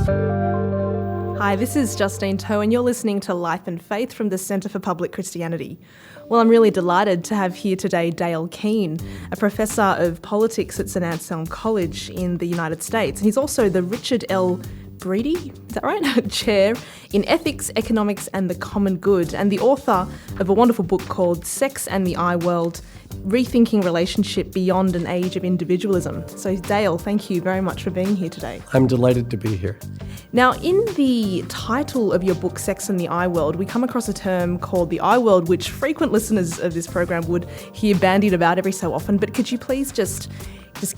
Hi, this is Justine Toh, and you're listening to Life and Faith from the Centre for Public Christianity. Well, I'm really delighted to have here today Dale Kuehne, a professor of politics at St Anselm College in the United States. And he's also the Richard L. Breedy, is that right? Chair in Ethics, Economics and the Common Good, and the author of a wonderful book called Sex and the iWorld, Rethinking Relationship Beyond an Age of Individualism. So Dale, thank you very much for being here today. I'm delighted to be here. Now, in the title of your book, Sex and the iWorld, we come across a term called the iWorld, which frequent listeners of this program would hear bandied about every so often. But could you please just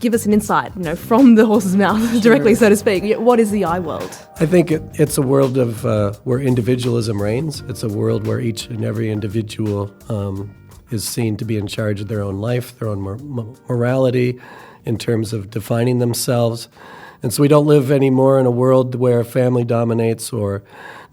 give us an insight, from the horse's mouth directly, so to speak? What is the iWorld? I think it's a world of where individualism reigns. It's a world where each and every individual is seen to be in charge of their own life, their own morality, in terms of defining themselves. And so we don't live anymore in a world where family dominates or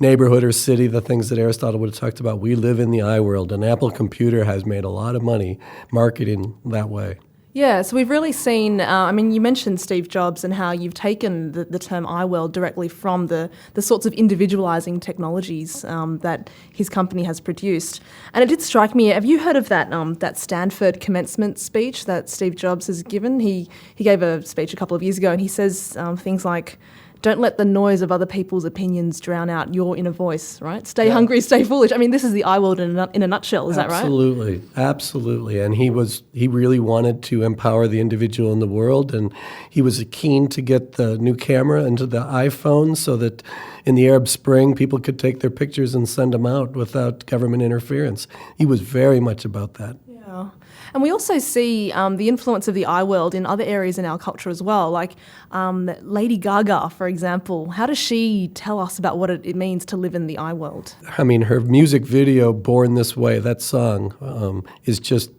neighborhood or city, the things that Aristotle would have talked about. We live in the iWorld, and Apple Computer has made a lot of money marketing that way. Yeah, so we've really seen, you mentioned Steve Jobs and how you've taken the term iWorld directly from the sorts of individualizing technologies that his company has produced. And it did strike me, have you heard of that Stanford commencement speech that Steve Jobs has given? He gave a speech a couple of years ago, and he says things like, don't let the noise of other people's opinions drown out your inner voice, right? Stay hungry, stay foolish. I mean, this is the iWorld in a nutshell, is that right? Absolutely. And he really wanted to empower the individual in the world, and he was keen to get the new camera into the iPhone so that in the Arab Spring, people could take their pictures and send them out without government interference. He was very much about that. Yeah. And we also see the influence of the iWorld in other areas in our culture as well, like Lady Gaga, for example. How does she tell us about what it means to live in the iWorld? I mean, her music video, Born This Way, that song is just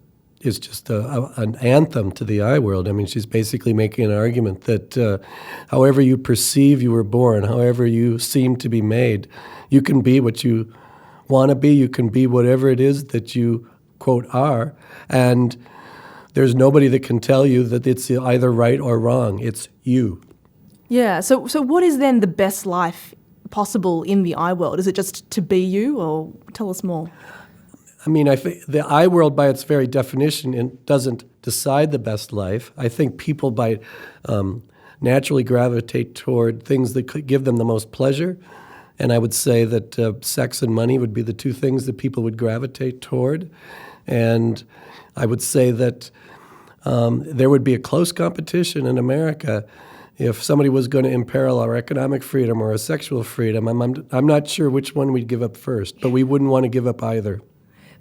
an anthem to the iWorld. I mean, she's basically making an argument that however you perceive you were born, however you seem to be made, you can be what you want to be, you can be whatever it is that you quote, are, and there's nobody that can tell you that it's either right or wrong. It's you. Yeah, so what is then the best life possible in the iWorld? Is it just to be you, or tell us more? I mean, I think the iWorld, by its very definition, doesn't decide the best life. I think people naturally gravitate toward things that could give them the most pleasure, and I would say that sex and money would be the two things that people would gravitate toward. And I would say that there would be a close competition in America if somebody was going to imperil our economic freedom or our sexual freedom. I'm not sure which one we'd give up first, but we wouldn't want to give up either.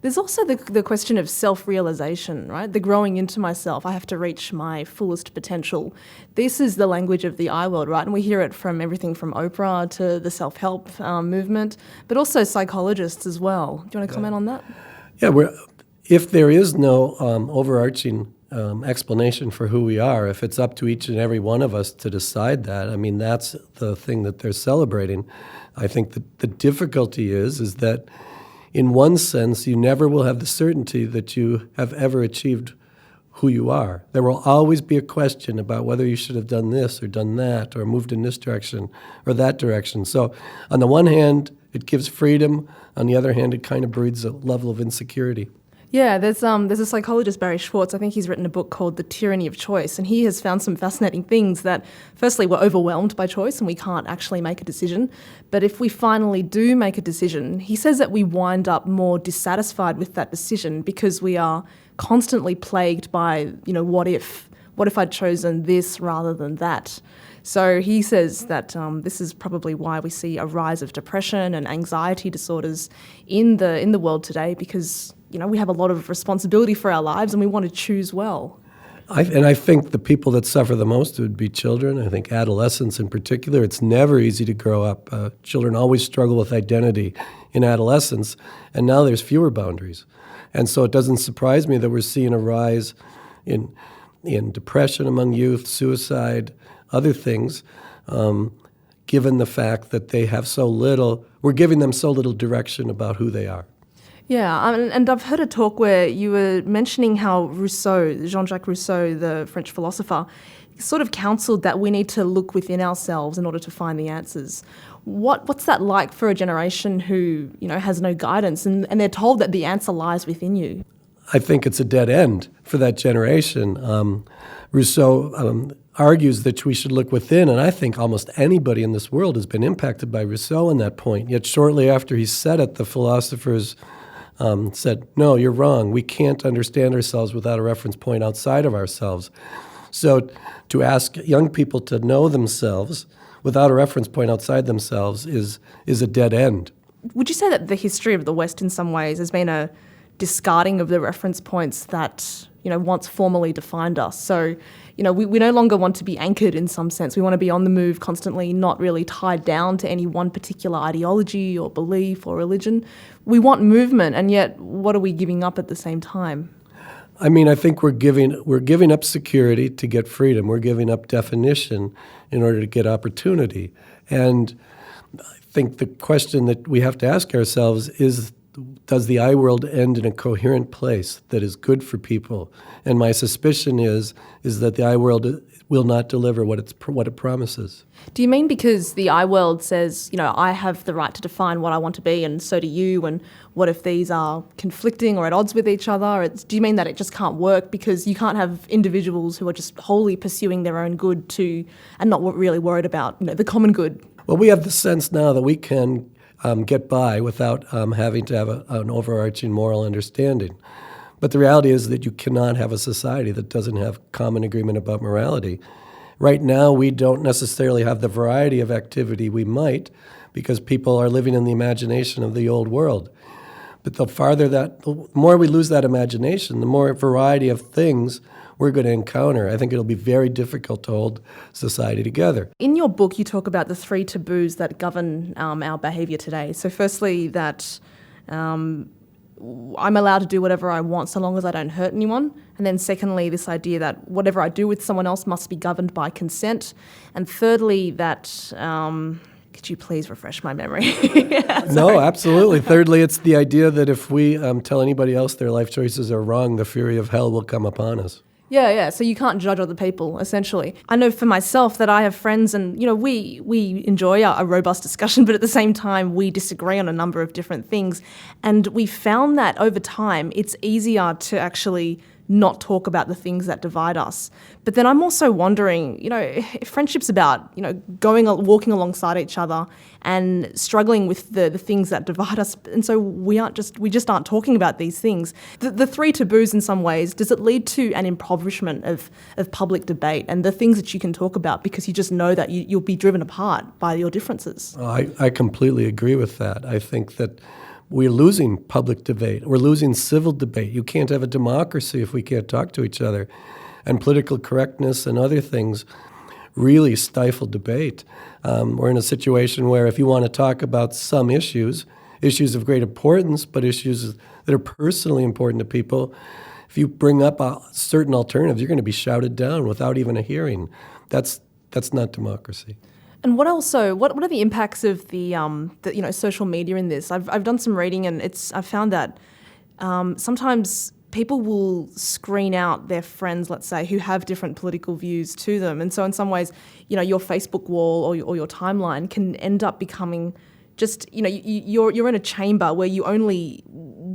There's also the question of self-realization, right? The growing into myself. I have to reach my fullest potential. This is the language of the iWorld, right? And we hear it from everything from Oprah to the self-help movement, but also psychologists as well. Do you want to comment on that? Yeah, if there is no overarching explanation for who we are, if it's up to each and every one of us to decide that, I mean, that's the thing that they're celebrating. I think that the difficulty is that in one sense, you never will have the certainty that you have ever achieved who you are. There will always be a question about whether you should have done this or done that or moved in this direction or that direction. So on the one hand, it gives freedom. On the other hand, it kind of breeds a level of insecurity. Yeah, there's a psychologist, Barry Schwartz. I think he's written a book called The Tyranny of Choice, and he has found some fascinating things that, firstly, we're overwhelmed by choice and we can't actually make a decision. But if we finally do make a decision, he says that we wind up more dissatisfied with that decision because we are constantly plagued by, what if I'd chosen this rather than that? So he says that this is probably why we see a rise of depression and anxiety disorders in the world today, because we have a lot of responsibility for our lives and we want to choose well. I think the people that suffer the most would be children. I think adolescents in particular. It's never easy to grow up. Children always struggle with identity in adolescence, and now there's fewer boundaries. And so it doesn't surprise me that we're seeing a rise in depression among youth, suicide, other things, given the fact that they have we're giving them so little direction about who they are. Yeah, and I've heard a talk where you were mentioning how Jean-Jacques Rousseau, the French philosopher, sort of counseled that we need to look within ourselves in order to find the answers. What's that like for a generation who, has no guidance and they're told that the answer lies within you? I think it's a dead end for that generation. Rousseau argues that we should look within, and I think almost anybody in this world has been impacted by Rousseau on that point. Yet shortly after he said it, the philosophers said, no, you're wrong. We can't understand ourselves without a reference point outside of ourselves. So to ask young people to know themselves without a reference point outside themselves is a dead end. Would you say that the history of the West in some ways has been a discarding of the reference points that, once formally defined us? So, we no longer want to be anchored in some sense. We want to be on the move constantly, not really tied down to any one particular ideology or belief or religion. We want movement, and yet what are we giving up at the same time? I mean, I think we're giving up security to get freedom. We're giving up definition in order to get opportunity. And I think the question that we have to ask ourselves is, does the iWorld end in a coherent place that is good for people? And my suspicion is that the iWorld will not deliver what it promises. Do you mean because the iWorld says, I have the right to define what I want to be, and so do you, and what if these are conflicting or at odds with each other? Do you mean that it just can't work because you can't have individuals who are just wholly pursuing their own good and not really worried about the common good? Well, we have the sense now that we can get by without having to have an overarching moral understanding. But the reality is that you cannot have a society that doesn't have common agreement about morality. Right now, we don't necessarily have the variety of activity we might because people are living in the imagination of the old world. But the more we lose that imagination, the more variety of things we're going to encounter. I think it'll be very difficult to hold society together. In your book, you talk about the 3 taboos that govern our behaviour today. So firstly, that I'm allowed to do whatever I want so long as I don't hurt anyone. And then secondly, this idea that whatever I do with someone else must be governed by consent. And thirdly, that... could you please refresh my memory? No, absolutely. Thirdly, it's the idea that if we tell anybody else their life choices are wrong, the fury of hell will come upon us. Yeah. So you can't judge other people, essentially. I know for myself that I have friends and, we enjoy a robust discussion, but at the same time, we disagree on a number of different things. And we found that over time, it's easier to actually not talk about the things that divide us. But then I'm also wondering, if friendship's about, walking alongside each other and struggling with the things that divide us, and so we just aren't talking about these things. The 3 taboos in some ways, does it lead to an impoverishment of public debate and the things that you can talk about because you just know that you'll be driven apart by your differences? I completely agree with that. I think that we're losing public debate. We're losing civil debate. You can't have a democracy if we can't talk to each other. And political correctness and other things really stifle debate. We're in a situation where if you want to talk about some issues of great importance, but issues that are personally important to people, if you bring up certain alternatives, you're going to be shouted down without even a hearing. That's not democracy. And what are the impacts of the social media in this? I've done some reading and I've found that sometimes people will screen out their friends, let's say, who have different political views to them. And so in some ways, your Facebook wall or your timeline can end up becoming just, you're in a chamber where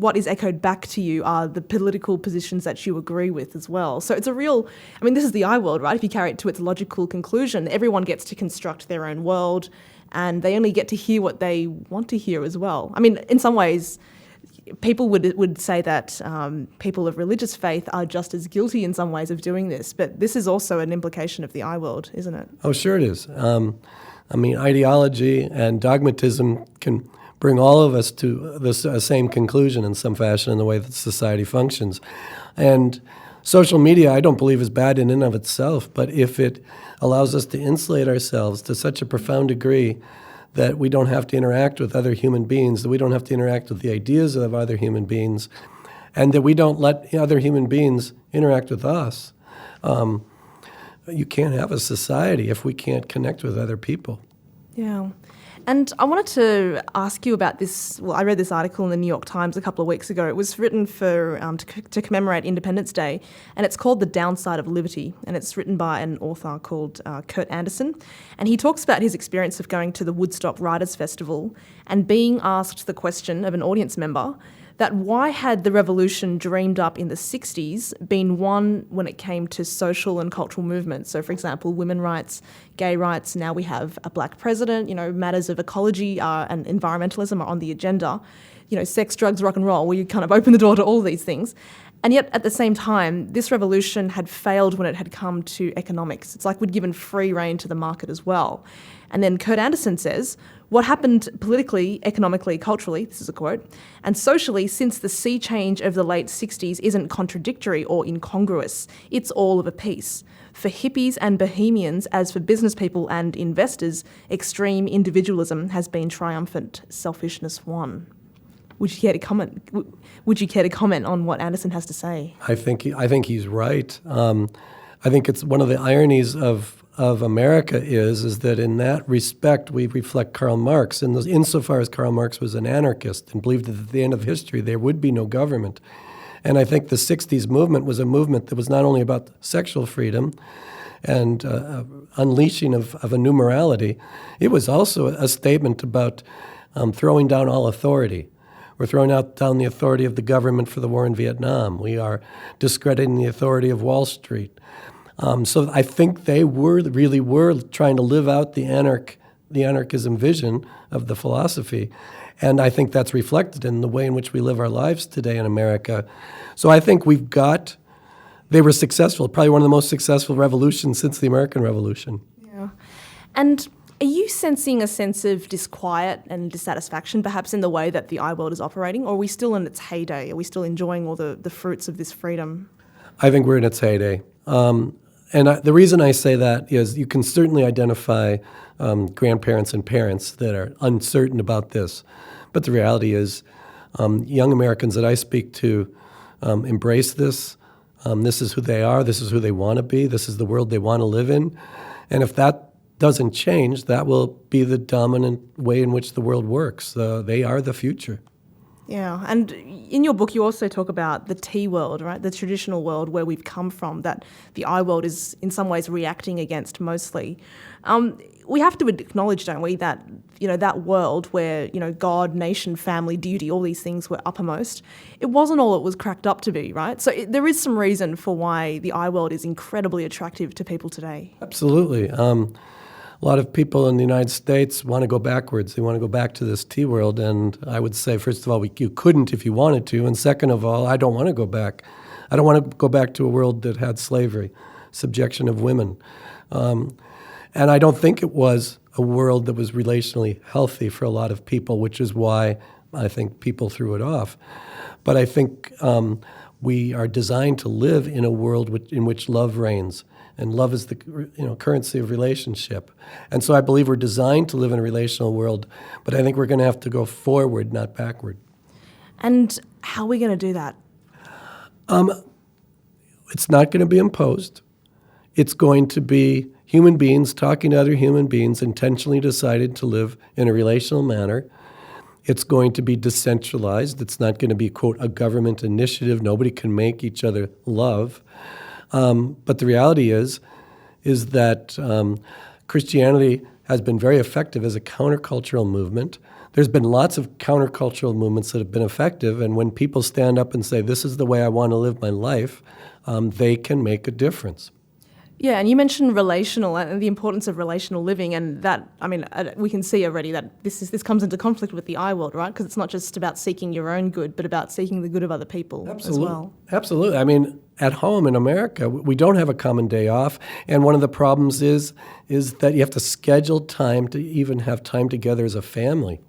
what is echoed back to you are the political positions that you agree with as well. So it's this is the iWorld, right? If you carry it to its logical conclusion, everyone gets to construct their own world and they only get to hear what they want to hear as well. I mean, in some ways, people would say that people of religious faith are just as guilty in some ways of doing this, but this is also an implication of the iWorld, isn't it? Oh, sure it is. Ideology and dogmatism can bring all of us to the same conclusion in some fashion in the way that society functions. And social media, I don't believe, is bad in and of itself, but if it allows us to insulate ourselves to such a profound degree that we don't have to interact with other human beings, that we don't have to interact with the ideas of other human beings, and that we don't let other human beings interact with us, you can't have a society if we can't connect with other people. Yeah. And I wanted to ask you about this. Well, I read this article in the New York Times a couple of weeks ago. It was written to commemorate Independence Day, and it's called The Downside of Liberty, and it's written by an author called Kurt Anderson. And he talks about his experience of going to the Woodstock Writers' Festival and being asked the question of an audience member that why had the revolution dreamed up in the 60s been won when it came to social and cultural movements? So, for example, women rights, gay rights, now we have a black president, matters of ecology and environmentalism are on the agenda, sex, drugs, rock and roll, where you kind of open the door to all these things. And yet, at the same time, this revolution had failed when it had come to economics. It's like we'd given free rein to the market as well. And then Kurt Anderson says, what happened politically, economically, culturally, this is a quote, and socially since the sea change of the late 60s isn't contradictory or incongruous, it's all of a piece. For hippies and bohemians, as for business people and investors, extreme individualism has been triumphant, selfishness won. Would you care to comment? Would you care to comment on what Anderson has to say? I think he's right. I think it's one of the ironies of America is that in that respect we reflect Karl Marx, insofar as Karl Marx was an anarchist and believed that at the end of history there would be no government. And I think the 60s movement was a movement that was not only about sexual freedom and unleashing of a new morality, it was also a statement about throwing down all authority. We're throwing down the authority of the government for the war in Vietnam. We are discrediting the authority of Wall Street. So I think they really were trying to live out the anarchism vision of the philosophy. And I think that's reflected in the way in which we live our lives today in America. So I think they were successful, probably one of the most successful revolutions since the American Revolution. Yeah. And are you sensing a sense of disquiet and dissatisfaction perhaps in the way that the iWorld is operating, or are we still in its heyday? Are we still enjoying all the fruits of this freedom? I think we're in its heyday. The reason I say that is you can certainly identify grandparents and parents that are uncertain about this. But the reality is young Americans that I speak to embrace this. This is who they are. This is who they want to be. This is the world they want to live in. And if that doesn't change, that will be the dominant way in which the world works. They are the future. Yeah, and in your book you also talk about the T world, right? The traditional world where we've come from, that the iWorld is in some ways reacting against mostly. We have to acknowledge, don't we, that that world where God, nation, family, duty, all these things were uppermost. It wasn't all it was cracked up to be, right? So there is some reason for why the iWorld is incredibly attractive to people today. Absolutely. A lot of people in the United States want to go backwards. They want to go back to this T world, and I would say, first of all, you couldn't if you wanted to, and second of all, I don't want to go back. I don't want to go back to a world that had slavery, subjection of women. And I don't think it was a world that was relationally healthy for a lot of people, which is why I think people threw it off. But I think we are designed to live in a world in which love reigns. And love is the currency of relationship. And so I believe we're designed to live in a relational world, but I think we're going to have to go forward, not backward. And how are we going to do that? It's not going to be imposed. It's going to be human beings talking to other human beings intentionally decided to live in a relational manner. It's going to be decentralized. It's not going to be, quote, a government initiative. Nobody can make each other love. But the reality is that Christianity has been very effective as a countercultural movement. There's been lots of countercultural movements that have been effective, and when people stand up and say, this is the way I want to live my life, they can make a difference. Yeah, and you mentioned relational and the importance of relational living, and that, we can see already that this comes into conflict with the iWorld, right? Because it's not just about seeking your own good, but about seeking the good of other people as well. Absolutely. At home in America, we don't have a common day off, and one of the problems is that you have to schedule time to even have time together as a family.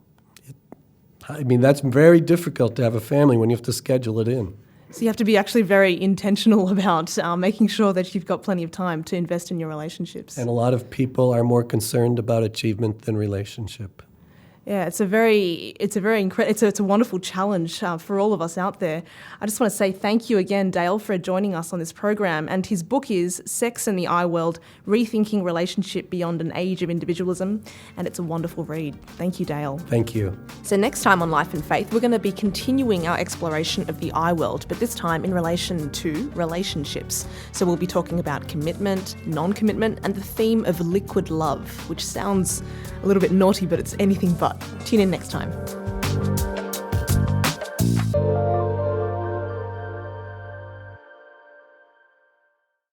That's very difficult to have a family when you have to schedule it in. So you have to be actually very intentional about making sure that you've got plenty of time to invest in your relationships. And a lot of people are more concerned about achievement than relationship. Yeah, it's a wonderful challenge for all of us out there. I just want to say thank you again, Dale, for joining us on this program. And his book is Sex and the iWorld: Rethinking Relationship Beyond an Age of Individualism. And it's a wonderful read. Thank you, Dale. Thank you. So next time on Life and Faith, we're going to be continuing our exploration of the iWorld, but this time in relation to relationships. So we'll be talking about commitment, non-commitment, and the theme of liquid love, which sounds a little bit naughty, but it's anything but. Tune in next time.